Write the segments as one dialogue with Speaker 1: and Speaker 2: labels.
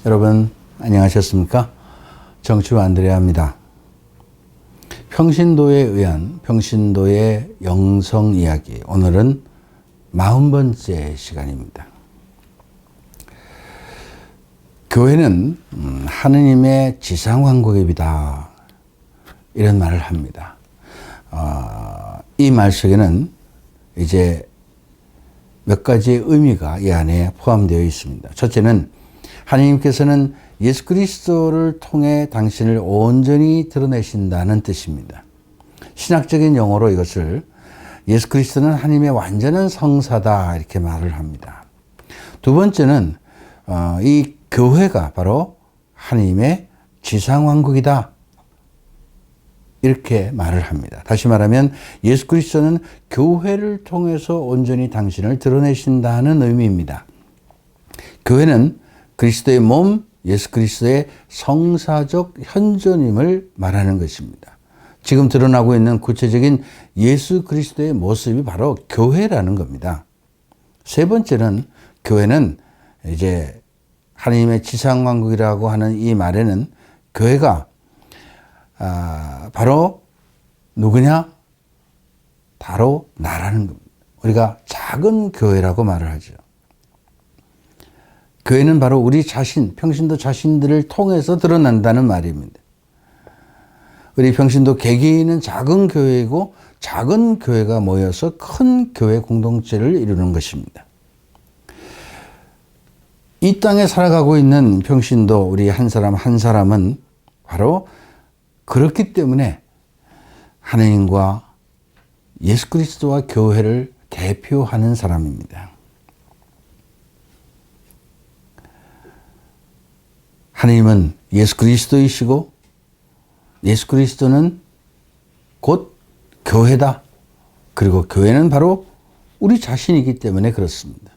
Speaker 1: 여러분 안녕하셨습니까? 정치부 안드레아입니다. 평신도에 의한 평신도의 영성 이야기, 오늘은 40번째 시간입니다. 교회는 하느님의 지상왕국입니다, 이런 말을 합니다. 이 말 속에는 이제 몇 가지의 의미가 이 안에 포함되어 있습니다. 첫째는 하나님께서는 예수 그리스도를 통해 당신을 온전히 드러내신다는 뜻입니다. 신학적인 용어로 이것을 예수 그리스도는 하나님의 완전한 성사다, 이렇게 말을 합니다. 두 번째는 이 교회가 바로 하나님의 지상왕국이다, 이렇게 말을 합니다. 다시 말하면 예수 그리스도는 교회를 통해서 온전히 당신을 드러내신다는 의미입니다. 교회는 그리스도의 몸, 예수 그리스도의 성사적 현존임을 말하는 것입니다. 지금 드러나고 있는 구체적인 예수 그리스도의 모습이 바로 교회라는 겁니다. 세 번째는 교회는 이제 하나님의 지상왕국이라고 하는 이 말에는 교회가 바로 누구냐? 바로 나라는 겁니다. 우리가 작은 교회라고 말을 하죠. 교회는 바로 우리 자신, 평신도 자신들을 통해서 드러난다는 말입니다. 우리 평신도 개개인은 작은 교회이고 작은 교회가 모여서 큰 교회 공동체를 이루는 것입니다. 이 땅에 살아가고 있는 평신도 우리 한 사람 한 사람은 바로 그렇기 때문에 하나님과 예수 그리스도와 교회를 대표하는 사람입니다. 하나님은 예수 그리스도이시고 예수 그리스도는 곧 교회다. 그리고 교회는 바로 우리 자신이기 때문에 그렇습니다.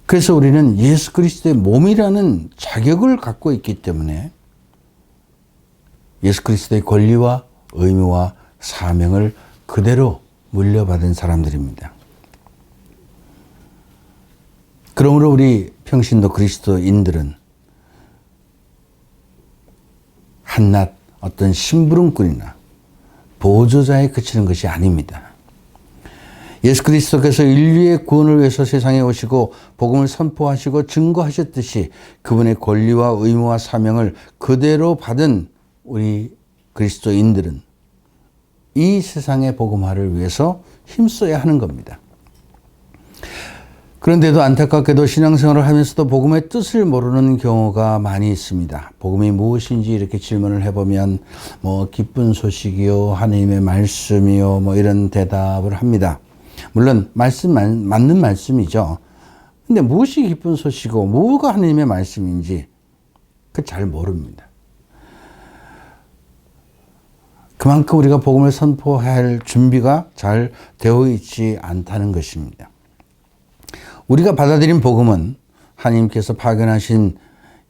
Speaker 1: 그래서 우리는 예수 그리스도의 몸이라는 자격을 갖고 있기 때문에 예수 그리스도의 권리와 의무와 사명을 그대로 물려받은 사람들입니다. 그러므로 우리 평신도 그리스도인들은 한낱 어떤 심부름꾼이나 보조자에 그치는 것이 아닙니다. 예수 그리스도께서 인류의 구원을 위해서 세상에 오시고 복음을 선포하시고 증거하셨듯이 그분의 권리와 의무와 사명을 그대로 받은 우리 그리스도인들은 이 세상의 복음화를 위해서 힘써야 하는 겁니다. 그런데도 안타깝게도 신앙생활을 하면서도 복음의 뜻을 모르는 경우가 많이 있습니다. 복음이 무엇인지 이렇게 질문을 해보면 기쁜 소식이요, 하나님의 말씀이요, 이런 대답을 합니다. 물론 맞는 말씀이죠. 근데 무엇이 기쁜 소식이고 뭐가 하나님의 말씀인지 잘 모릅니다. 그만큼 우리가 복음을 선포할 준비가 잘 되어 있지 않다는 것입니다. 우리가 받아들인 복음은 하나님께서 파견하신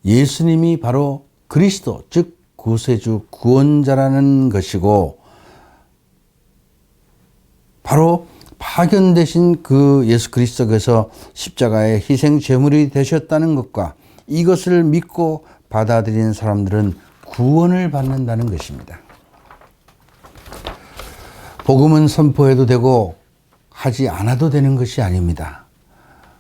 Speaker 1: 예수님이 바로 그리스도, 즉 구세주, 구원자라는 것이고, 바로 파견되신 그 예수 그리스도께서 십자가의 희생 제물이 되셨다는 것과 이것을 믿고 받아들인 사람들은 구원을 받는다는 것입니다. 복음은 선포해도 되고 하지 않아도 되는 것이 아닙니다.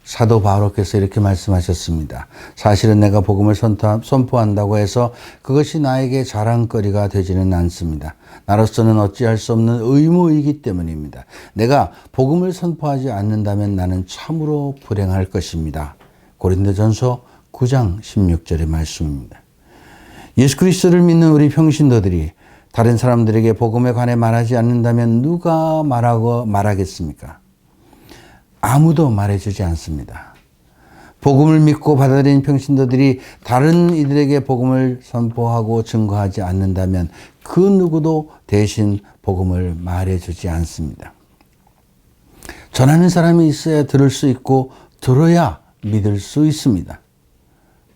Speaker 1: 사도 바울께서 이렇게 말씀하셨습니다. 사실은 내가 복음을 선포한다고 해서 그것이 나에게 자랑거리가 되지는 않습니다. 나로서는 어찌할 수 없는 의무이기 때문입니다. 내가 복음을 선포하지 않는다면 나는 참으로 불행할 것입니다. 고린도전서 9장 16절의 말씀입니다. 예수 그리스도를 믿는 우리 평신도들이 다른 사람들에게 복음에 관해 말하지 않는다면 누가 말하겠습니까? 아무도 말해주지 않습니다. 복음을 믿고 받아들인 평신도들이 다른 이들에게 복음을 선포하고 증거하지 않는다면 그 누구도 대신 복음을 말해주지 않습니다. 전하는 사람이 있어야 들을 수 있고 들어야 믿을 수 있습니다.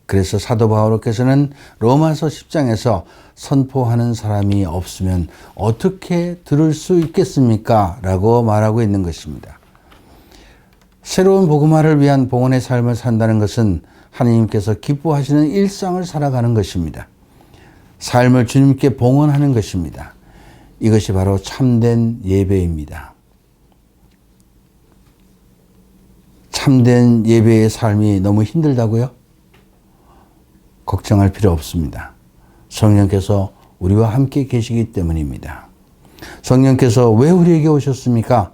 Speaker 1: 그래서 사도 바울께서는 로마서 10장에서 선포하는 사람이 없으면 어떻게 들을 수 있겠습니까? 라고 말하고 있는 것입니다. 새로운 복음화를 위한 봉헌의 삶을 산다는 것은 하나님께서 기뻐하시는 일상을 살아가는 것입니다. 삶을 주님께 봉헌하는 것입니다. 이것이 바로 참된 예배입니다. 참된 예배의 삶이 너무 힘들다고요? 걱정할 필요 없습니다. 성령께서 우리와 함께 계시기 때문입니다. 성령께서 왜 우리에게 오셨습니까?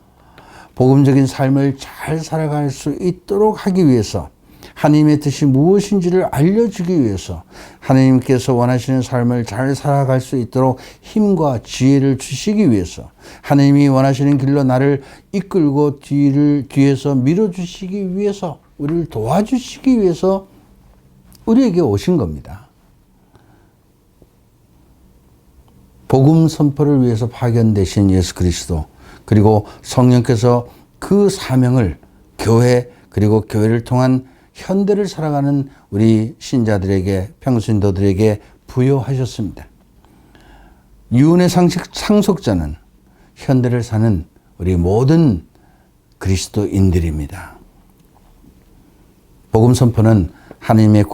Speaker 1: 복음적인 삶을 잘 살아갈 수 있도록 하기 위해서, 하나님의 뜻이 무엇인지를 알려주기 위해서, 하나님께서 원하시는 삶을 잘 살아갈 수 있도록 힘과 지혜를 주시기 위해서, 하나님이 원하시는 길로 나를 이끌고 뒤에서 밀어주시기 위해서, 우리를 도와주시기 위해서 우리에게 오신 겁니다. 복음 선포를 위해서 파견되신 예수 그리스도, 그리고 성령께서 그 사명을 교회, 그리고 교회를 통한 현대를 살아가는 우리 신자들에게, 평신도들에게 부여하셨습니다. 유언의 상속자는 현대를 사는 우리 모든 그리스도인들입니다. 복음 선포는 하나님의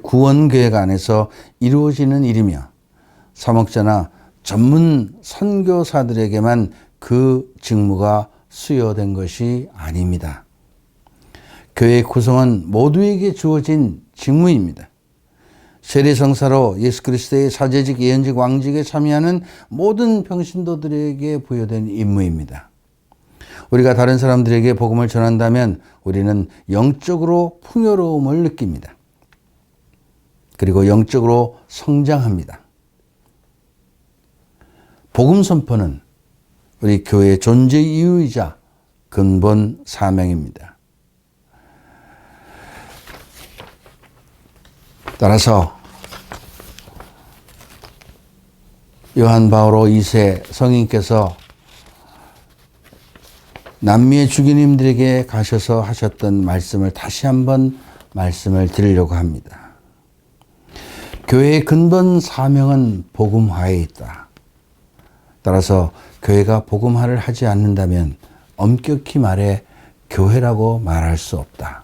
Speaker 1: 구원 계획 안에서 이루어지는 일이며, 사목자나 전문 선교사들에게만 그 직무가 수여된 것이 아닙니다. 교회 구성원 모두에게 주어진 직무입니다. 세례성사로 예수 그리스도의 사제직, 예언직, 왕직에 참여하는 모든 평신도들에게 부여된 임무입니다. 우리가 다른 사람들에게 복음을 전한다면 우리는 영적으로 풍요로움을 느낍니다. 그리고 영적으로 성장합니다. 복음 선포는 우리 교회의 존재 이유이자 근본 사명입니다. 따라서 요한 바오로 2세 성인께서 남미의 주교님들에게 가셔서 하셨던 말씀을 다시 한번 말씀을 드리려고 합니다. 교회의 근본 사명은 복음화에 있다. 따라서 교회가 복음화를 하지 않는다면 엄격히 말해 교회라고 말할 수 없다.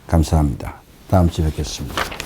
Speaker 1: 감사합니다. 다음 주에 뵙겠습니다.